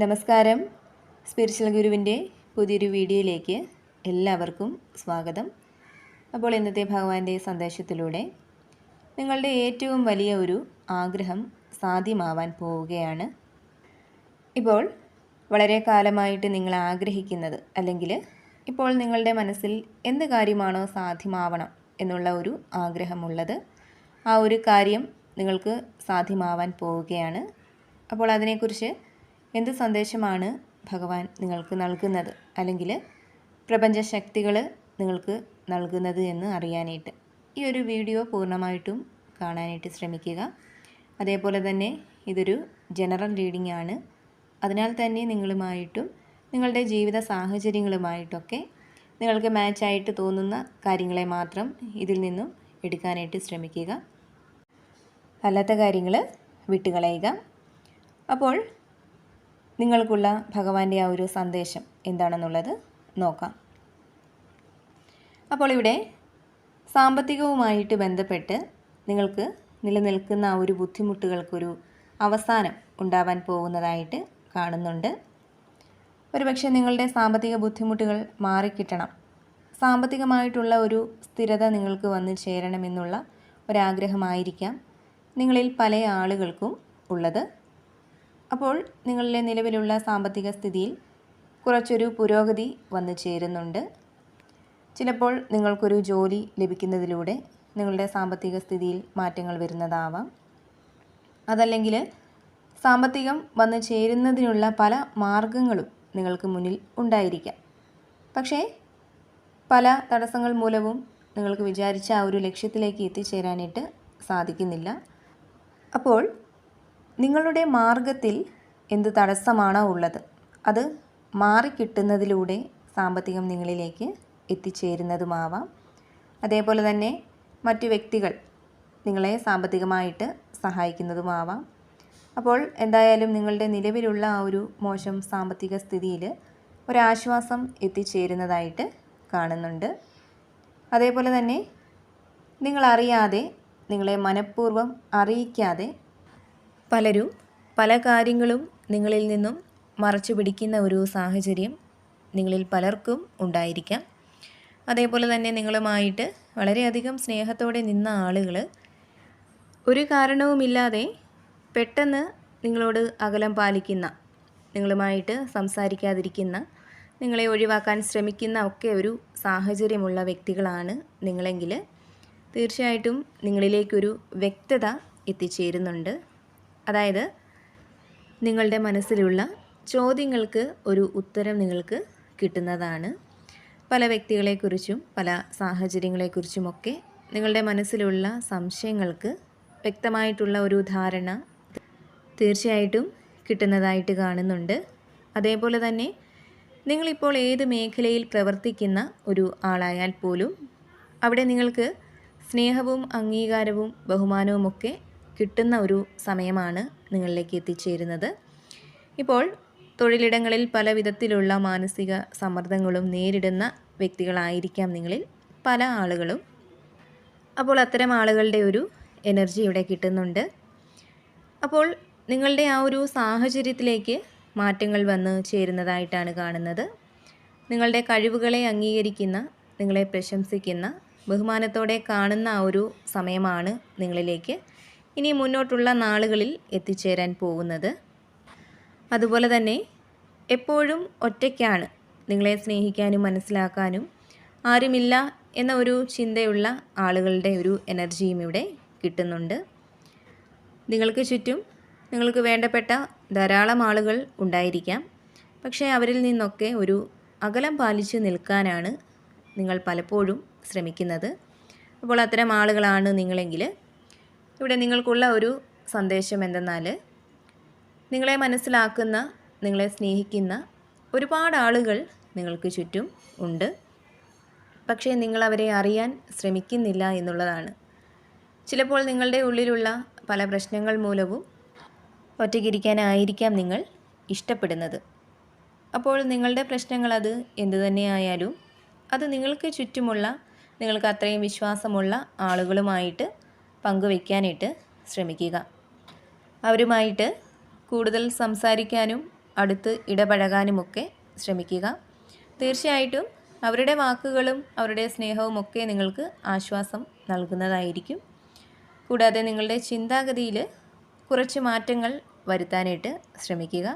നമസ്കാരം. സ്പിരിച്വൽ ഗുരുവിൻ്റെ പുതിയൊരു വീഡിയോയിലേക്ക് എല്ലാവർക്കും സ്വാഗതം. അപ്പോൾ ഇന്നത്തെ ഭഗവാന്റെ സന്ദേശത്തിലൂടെ നിങ്ങളുടെ ഏറ്റവും വലിയ ഒരു ആഗ്രഹം സാധ്യമാവാൻ പോവുകയാണ്. ഇപ്പോൾ വളരെ കാലമായിട്ട് നിങ്ങൾ ആഗ്രഹിക്കുന്നത്, അല്ലെങ്കിൽ ഇപ്പോൾ നിങ്ങളുടെ മനസ്സിൽ എന്ത് കാര്യമാണോ സാധ്യമാവണം എന്നുള്ള ഒരു ആഗ്രഹമുള്ളത്, ആ ഒരു കാര്യം നിങ്ങൾക്ക് സാധ്യമാവാൻ പോവുകയാണ്. അപ്പോൾ അതിനെക്കുറിച്ച് എന്ത് സന്ദേശമാണ് ഭഗവാൻ നിങ്ങൾക്ക് നൽകുന്നത്, അല്ലെങ്കിൽ പ്രപഞ്ചശക്തികൾ നിങ്ങൾക്ക് നൽകുന്നത് എന്ന് അറിയാനായിട്ട് ഈ ഒരു വീഡിയോ പൂർണ്ണമായിട്ടും കാണാനായിട്ട് ശ്രമിക്കുക. അതേപോലെ തന്നെ ഇതൊരു ജനറൽ റീഡിംഗ് ആണ്. അതിനാൽ തന്നെ നിങ്ങളുമായിട്ടും നിങ്ങളുടെ ജീവിത സാഹചര്യങ്ങളുമായിട്ടൊക്കെ നിങ്ങൾക്ക് മാച്ചായിട്ട് തോന്നുന്ന കാര്യങ്ങളെ മാത്രം ഇതിൽ നിന്നും എടുക്കാനായിട്ട് ശ്രമിക്കുക. അല്ലാത്ത കാര്യങ്ങൾ വിട്ടുകളയുക. അപ്പോൾ നിങ്ങൾക്കുള്ള ഭഗവാന്റെ ആ ഒരു സന്ദേശം എന്താണെന്നുള്ളത് നോക്കാം. അപ്പോൾ ഇവിടെ സാമ്പത്തികവുമായിട്ട് ബന്ധപ്പെട്ട് നിങ്ങൾക്ക് നിലനിൽക്കുന്ന ആ ഒരു ബുദ്ധിമുട്ടുകൾക്കൊരു അവസാനം ഉണ്ടാവാൻ പോകുന്നതായിട്ട് കാണുന്നുണ്ട്. ഒരുപക്ഷെ നിങ്ങളുടെ സാമ്പത്തിക ബുദ്ധിമുട്ടുകൾ മാറിക്കിട്ടണം, സാമ്പത്തികമായിട്ടുള്ള ഒരു സ്ഥിരത നിങ്ങൾക്ക് വന്നു ചേരണമെന്നുള്ള ഒരാഗ്രഹമായിരിക്കാം നിങ്ങളിൽ പല ആളുകൾക്കും ഉള്ളത്. അപ്പോൾ നിങ്ങളുടെ നിലവിലുള്ള സാമ്പത്തിക സ്ഥിതിയിൽ കുറച്ചൊരു പുരോഗതി വന്നു ചേരുന്നുണ്ട്. ചിലപ്പോൾ നിങ്ങൾക്കൊരു ജോലി ലഭിക്കുന്നതിലൂടെ നിങ്ങളുടെ സാമ്പത്തിക സ്ഥിതിയിൽ മാറ്റങ്ങൾ വരുന്നതാവാം. അതല്ലെങ്കിൽ സാമ്പത്തികം വന്നു ചേരുന്നതിനുള്ള പല മാർഗങ്ങളും നിങ്ങൾക്ക് മുന്നിൽ ഉണ്ടായിരിക്കാം. പക്ഷേ പല തടസ്സങ്ങൾ മൂലവും നിങ്ങൾക്ക് വിചാരിച്ച ആ ഒരു ലക്ഷ്യത്തിലേക്ക് എത്തിച്ചേരാനായിട്ട് സാധിക്കുന്നില്ല. അപ്പോൾ നിങ്ങളുടെ മാർഗത്തിൽ എന്ത് തടസ്സമാണോ ഉള്ളത് അത് മാറിക്കിട്ടുന്നതിലൂടെ സാമ്പത്തികം നിങ്ങളിലേക്ക് എത്തിച്ചേരുന്നതുമാവാം. അതേപോലെ തന്നെ മറ്റു വ്യക്തികൾ നിങ്ങളെ സാമ്പത്തികമായിട്ട് സഹായിക്കുന്നതുമാവാം. അപ്പോൾ എന്തായാലും നിങ്ങളുടെ നിലവിലുള്ള ആ ഒരു മോശം സാമ്പത്തിക സ്ഥിതിയിൽ ഒരാശ്വാസം എത്തിച്ചേരുന്നതായിട്ട് കാണുന്നുണ്ട്. അതേപോലെ തന്നെ നിങ്ങളറിയാതെ, നിങ്ങളെ മനഃപൂർവ്വം അറിയിക്കാതെ പലരും പല കാര്യങ്ങളും നിങ്ങളിൽ നിന്നും മറച്ചു പിടിക്കുന്ന ഒരു സാഹചര്യം നിങ്ങളിൽ പലർക്കും ഉണ്ടായിരിക്കാം. അതേപോലെ തന്നെ നിങ്ങളുമായിട്ട് വളരെയധികം സ്നേഹത്തോടെ നിന്ന ആളുകൾ ഒരു കാരണവുമില്ലാതെ പെട്ടെന്ന് നിങ്ങളോട് അകലം പാലിക്കുന്ന, നിങ്ങളുമായിട്ട് സംസാരിക്കാതിരിക്കുന്ന, നിങ്ങളെ ഒഴിവാക്കാൻ ശ്രമിക്കുന്ന ഒക്കെ ഒരു സാഹചര്യമുള്ള വ്യക്തികളാണ് നിങ്ങളെങ്കിൽ തീർച്ചയായിട്ടും നിങ്ങളിലേക്കൊരു വ്യക്തത എത്തിച്ചേരുന്നുണ്ട്. അതായത് നിങ്ങളുടെ മനസ്സിലുള്ള ചോദ്യങ്ങൾക്ക് ഒരു ഉത്തരം നിങ്ങൾക്ക് കിട്ടുന്നതാണ്. പല വ്യക്തികളെക്കുറിച്ചും പല സാഹചര്യങ്ങളെക്കുറിച്ചുമൊക്കെ നിങ്ങളുടെ മനസ്സിലുള്ള സംശയങ്ങൾക്ക് വ്യക്തമായിട്ടുള്ള ഒരു ധാരണ തീർച്ചയായിട്ടും കിട്ടുന്നതായിട്ട് കാണുന്നുണ്ട്. അതേപോലെ തന്നെ നിങ്ങളിപ്പോൾ ഏത് മേഖലയിൽ പ്രവർത്തിക്കുന്ന ഒരു ആളായാൽ പോലും അവിടെ നിങ്ങൾക്ക് സ്നേഹവും അംഗീകാരവും ബഹുമാനവുമൊക്കെ കിട്ടുന്ന ഒരു സമയമാണ് നിങ്ങളിലേക്ക് എത്തിച്ചേരുന്നത്. ഇപ്പോൾ തൊഴിലിടങ്ങളിൽ പല വിധത്തിലുള്ള മാനസിക സമ്മർദ്ദങ്ങളും നേരിടുന്ന വ്യക്തികളായിരിക്കാം നിങ്ങളിൽ പല ആളുകളും. അപ്പോൾ അത്തരം ആളുകളുടെ ഒരു എനർജി ഇവിടെ കിട്ടുന്നുണ്ട്. അപ്പോൾ നിങ്ങളുടെ ആ ഒരു സാഹചര്യത്തിലേക്ക് മാറ്റങ്ങൾ വന്ന് ചേരുന്നതായിട്ടാണ് കാണുന്നത്. നിങ്ങളുടെ കഴിവുകളെ അംഗീകരിക്കുന്ന, നിങ്ങളെ പ്രശംസിക്കുന്ന, ബഹുമാനത്തോടെ കാണുന്ന ആ ഒരു സമയമാണ് നിങ്ങളിലേക്ക് ഇനി മുന്നോട്ടുള്ള നാളുകളിൽ എത്തിച്ചേരാൻ പോകുന്നത്. അതുപോലെ തന്നെ എപ്പോഴും ഒറ്റയ്ക്കാണ്, നിങ്ങളെ സ്നേഹിക്കാനും മനസ്സിലാക്കാനും ആരുമില്ല എന്ന ഒരു ചിന്തയുള്ള ആളുകളുടെ ഒരു എനർജിയും ഇവിടെ കിട്ടുന്നുണ്ട്. നിങ്ങൾക്ക് ചുറ്റും നിങ്ങൾക്ക് വേണ്ടപ്പെട്ട ധാരാളം ആളുകൾ ഉണ്ടായിരിക്കാം. പക്ഷേ അവരിൽ നിന്നൊക്കെ ഒരു അകലം പാലിച്ച് നിൽക്കാനാണ് നിങ്ങൾ പലപ്പോഴും ശ്രമിക്കുന്നത്. അപ്പോൾ അത്തരം ആളുകളാണ് നിങ്ങളെങ്കിൽ ഇവിടെ നിങ്ങൾക്കുള്ള ഒരു സന്ദേശം എന്തെന്നാൽ, നിങ്ങളെ മനസ്സിലാക്കുന്ന, നിങ്ങളെ സ്നേഹിക്കുന്ന ഒരുപാട് ആളുകൾ നിങ്ങൾക്ക് ചുറ്റും ഉണ്ട്. പക്ഷേ നിങ്ങളവരെ അറിയാൻ ശ്രമിക്കുന്നില്ല എന്നുള്ളതാണ്. ചിലപ്പോൾ നിങ്ങളുടെ ഉള്ളിലുള്ള പല പ്രശ്നങ്ങൾ മൂലവും ഒറ്റയ്ക്കിരിക്കാനായിരിക്കാം നിങ്ങൾ ഇഷ്ടപ്പെടുന്നത്. അപ്പോൾ നിങ്ങളുടെ പ്രശ്നങ്ങൾ അത് എന്തു തന്നെയായാലും അത് നിങ്ങൾക്ക് ചുറ്റുമുള്ള, നിങ്ങൾക്ക് അത്രയും വിശ്വാസമുള്ള ആളുകളുമായിട്ട് പങ്കുവയ്ക്കാനായിട്ട് ശ്രമിക്കുക. അവരുമായിട്ട് കൂടുതൽ സംസാരിക്കാനും അടുത്ത് ഇടപഴകാനുമൊക്കെ ശ്രമിക്കുക. തീർച്ചയായിട്ടും അവരുടെ വാക്കുകളും അവരുടെ സ്നേഹവും ഒക്കെ നിങ്ങൾക്ക് ആശ്വാസം നൽകുന്നതായിരിക്കും. കൂടാതെ നിങ്ങളുടെ ചിന്താഗതിയിൽ കുറച്ച് മാറ്റങ്ങൾ വരുത്താനായിട്ട് ശ്രമിക്കുക.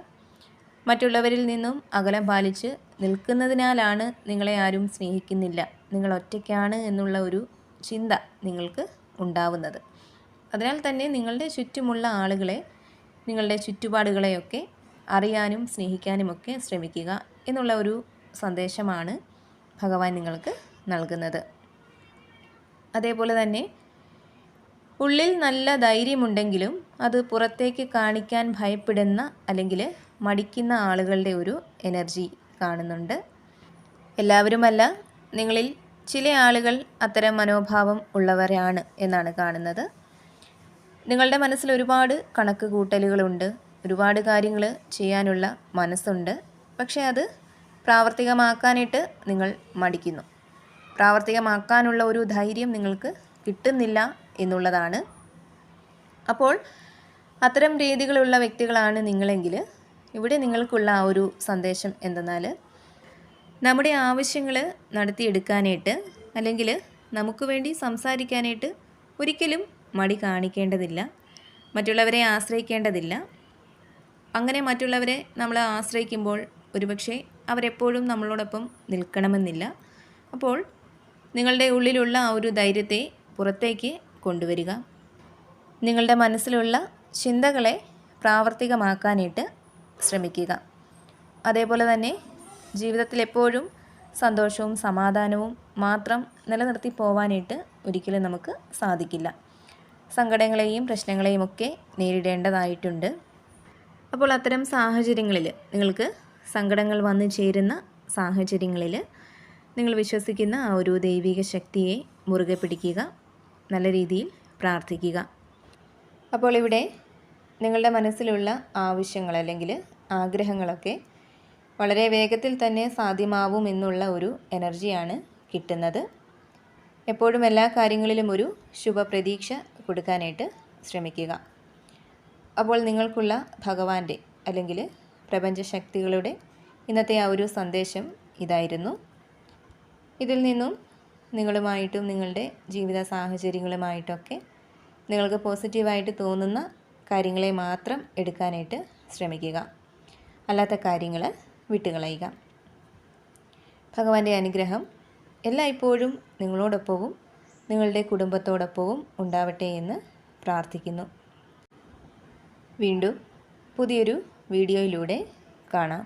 മറ്റുള്ളവരിൽ നിന്നും അകലം പാലിച്ച് നിൽക്കുന്നതിനാലാണ് നിങ്ങളെ ആരും സ്നേഹിക്കുന്നില്ല, നിങ്ങൾ ഒറ്റയ്ക്കാണ് എന്നുള്ള ഒരു ചിന്ത നിങ്ങൾക്ക് ഉണ്ടാവുന്നത്. അതിനാൽ തന്നെ നിങ്ങളുടെ ചുറ്റുമുള്ള ആളുകളെ, നിങ്ങളുടെ ചുറ്റുപാടുകളെയൊക്കെ അറിയാനും സ്നേഹിക്കാനുമൊക്കെ ശ്രമിക്കുക എന്നുള്ള ഒരു സന്ദേശമാണ് ഭഗവാൻ നിങ്ങൾക്ക് നൽകുന്നത്. അതേപോലെ തന്നെ ഉള്ളിൽ നല്ല ധൈര്യമുണ്ടെങ്കിലും അത് പുറത്തേക്ക് കാണിക്കാൻ ഭയപ്പെടുന്ന അല്ലെങ്കിൽ മടിക്കുന്ന ആളുകളുടെ ഒരു എനർജി കാണുന്നുണ്ട്. എല്ലാവരുമല്ല, നിങ്ങളിൽ ചില ആളുകൾ അത്തരം മനോഭാവം ഉള്ളവരാണ് എന്നാണ് കാണുന്നത്. നിങ്ങളുടെ മനസ്സിൽ ഒരുപാട് കണക്ക് കൂട്ടലുകളുണ്ട്, ഒരുപാട് കാര്യങ്ങൾ ചെയ്യാനുള്ള മനസ്സുണ്ട്. പക്ഷേ അത് പ്രാവർത്തികമാക്കാനായിട്ട് നിങ്ങൾ മടിക്കുന്നു. പ്രാവർത്തികമാക്കാനുള്ള ഒരു ധൈര്യം നിങ്ങൾക്ക് കിട്ടുന്നില്ല എന്നുള്ളതാണ്. അപ്പോൾ അത്തരം രീതികളുള്ള വ്യക്തികളാണ് നിങ്ങളെങ്കിൽ ഇവിടെ നിങ്ങൾക്കുള്ള ആ ഒരു സന്ദേശം എന്തെന്നാൽ, നമ്മുടെ ആവശ്യങ്ങൾ നടത്തിയെടുക്കാനായിട്ട് അല്ലെങ്കിൽ നമുക്ക് വേണ്ടി സംസാരിക്കാനായിട്ട് ഒരിക്കലും മടി കാണിക്കേണ്ടതില്ല, മറ്റുള്ളവരെ ആശ്രയിക്കേണ്ടതില്ല. അങ്ങനെ മറ്റുള്ളവരെ നമ്മൾ ആശ്രയിക്കുമ്പോൾ ഒരുപക്ഷെ അവരെപ്പോഴും നമ്മളോടൊപ്പം നിൽക്കണമെന്നില്ല. അപ്പോൾ നിങ്ങളുടെ ഉള്ളിലുള്ള ആ ഒരു ധൈര്യത്തെ പുറത്തേക്ക് കൊണ്ടുവരിക. നിങ്ങളുടെ മനസ്സിലുള്ള ചിന്തകളെ പ്രാവർത്തികമാക്കാനായിട്ട് ശ്രമിക്കുക. അതേപോലെ തന്നെ ജീവിതത്തിൽ എപ്പോഴും സന്തോഷവും സമാധാനവും മാത്രം നിലനിർത്തി പോവാനായിട്ട് ഒരിക്കലും നമുക്ക് സാധിക്കില്ല. സങ്കടങ്ങളെയും പ്രശ്നങ്ങളെയും ഒക്കെ നേരിടേണ്ടതായിട്ടുണ്ട്. അപ്പോൾ അത്തരം സാഹചര്യങ്ങളിൽ, നിങ്ങൾക്ക് സങ്കടങ്ങൾ വന്നു ചേരുന്ന സാഹചര്യങ്ങളിൽ നിങ്ങൾ വിശ്വസിക്കുന്ന ആ ഒരു ദൈവിക ശക്തിയെ മുറുകെ പിടിക്കുക, നല്ല രീതിയിൽ പ്രാർത്ഥിക്കുക. അപ്പോൾ ഇവിടെ നിങ്ങളുടെ മനസ്സിലുള്ള ആവശ്യങ്ങൾ അല്ലെങ്കിൽ ആഗ്രഹങ്ങളൊക്കെ വളരെ വേഗത്തിൽ തന്നെ സാധ്യമാവും എന്നുള്ള ഒരു എനർജിയാണ് കിട്ടുന്നത്. എപ്പോഴും എല്ലാ കാര്യങ്ങളിലും ഒരു ശുഭപ്രതീക്ഷ കൊടുക്കാനായിട്ട് ശ്രമിക്കുക. അപ്പോൾ നിങ്ങൾക്കുള്ള ഭഗവാന്റെ അല്ലെങ്കിൽ പ്രപഞ്ചശക്തികളുടെ ഇന്നത്തെ ആ ഒരു സന്ദേശം ഇതായിരുന്നു. ഇതിൽ നിന്നും നിങ്ങളുമായിട്ടും നിങ്ങളുടെ ജീവിത സാഹചര്യങ്ങളുമായിട്ടൊക്കെ നിങ്ങൾക്ക് പോസിറ്റീവായിട്ട് തോന്നുന്ന കാര്യങ്ങളെ മാത്രം എടുക്കാനായിട്ട് ശ്രമിക്കുക. അല്ലാത്ത കാര്യങ്ങൾ വിട്ടുകളയുക. ഭഗവാന്റെ അനുഗ്രഹം എല്ലായ്പ്പോഴും നിങ്ങളോടൊപ്പവും നിങ്ങളുടെ കുടുംബത്തോടൊപ്പവും ഉണ്ടാവട്ടെ എന്ന് പ്രാർത്ഥിക്കുന്നു. വീണ്ടും പുതിയൊരു വീഡിയോയിലൂടെ കാണാം.